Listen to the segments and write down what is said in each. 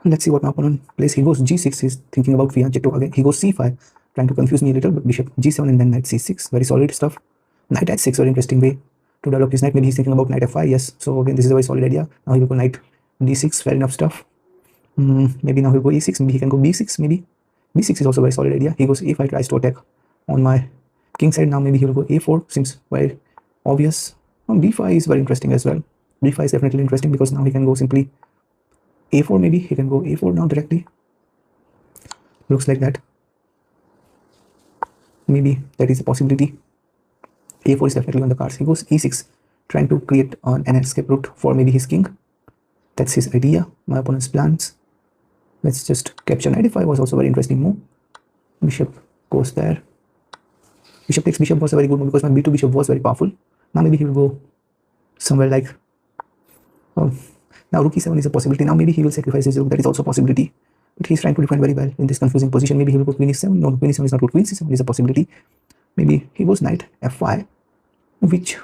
Let's see what my opponent plays. He goes g6. He's thinking about fianchetto again. He goes c5, trying to confuse me a little. But bishop g7 and then knight c6. Very solid stuff. Knight h6, very interesting way to develop his knight. Maybe he's thinking about knight f5. Yes. So again, this is a very solid idea. Now he will go knight d6. Fair enough stuff. Maybe now he'll go e6. Maybe he can go b6. Maybe b6 is also a very solid idea. He goes a5, tries to attack on my king side. Now maybe he will go a4. Seems very obvious. b5 is very interesting as well. b5 is definitely interesting because now he can go simply a4. Maybe he can go a4 now directly. Looks like that. Maybe that is a possibility. a4 is definitely on the cards. He goes e6, trying to create an escape route for maybe his king. That's his idea. My opponent's plans. Let's just capture knight f5 was also a very interesting move. Bishop goes there. Bishop takes bishop was a very good move because my b2 bishop was very powerful. Now maybe he will go somewhere like now rook e7 is a possibility. Now maybe he will sacrifice his rook. That is also a possibility. But he's trying to defend very well in this confusing position. Maybe he will go queen e7. No, queen e7 is not good. Queen c7 is a possibility. Maybe he goes knight f5, which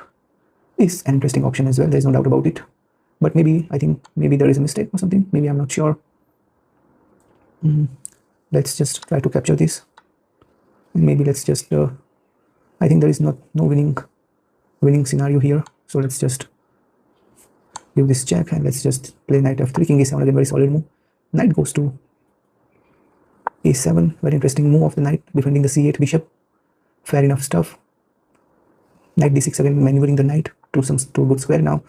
is an interesting option as well. There's no doubt about it. But maybe, I think, maybe there is a mistake or something. Maybe I'm not sure. Let's just try to capture this. Maybe let's just, I think there is no winning scenario here. So let's just give this check and let's just play knight f3. King a7 again, very solid move. Knight goes to a7. Very interesting move of the knight, defending the c8 bishop. Fair enough stuff. Knight d6 again, maneuvering the knight to a good square. Now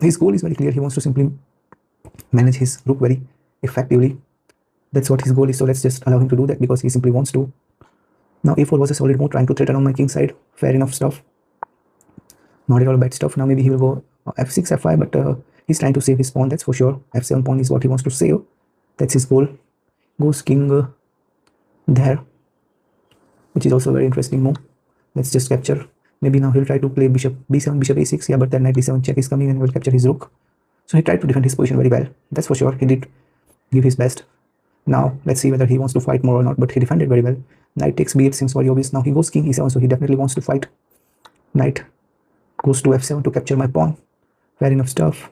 his goal is very clear. He wants to simply manage his rook very effectively. That's what his goal is. So let's just allow him to do that because he simply wants to. Now a4 was a solid move, trying to threaten on my king side. Fair enough stuff. Not at all bad stuff. Now maybe he will go f6, f5, but he's trying to save his pawn, that's for sure. f7 pawn is what he wants to save. That's his goal. Goes king there, which is also a very interesting move. Let's just capture. Maybe now he'll try to play bishop b7, bishop a6. Yeah, but then knight d7 check is coming and will capture his rook. So he tried to defend his position very well. That's for sure. He did give his best. Now let's see whether he wants to fight more or not, but he defended very well. Knight takes b8 seems very obvious. Now he goes king e7, so he definitely wants to fight. Knight goes to f7 to capture my pawn. Fair enough stuff.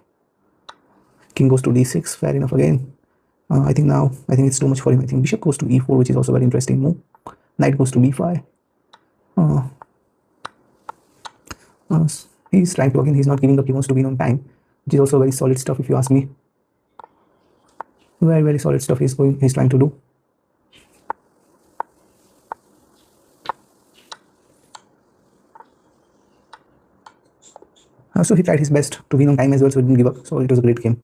King goes to d6. Fair enough again. I think it's too much for him. I think bishop goes to e4, which is also a very interesting move. Knight goes to b5. He's trying to, again, he's not giving up. He wants to win on time, which is also very solid stuff if you ask me. Very, very solid stuff he's trying to do. So he tried his best to win on time as well, so he didn't give up. So it was a great game.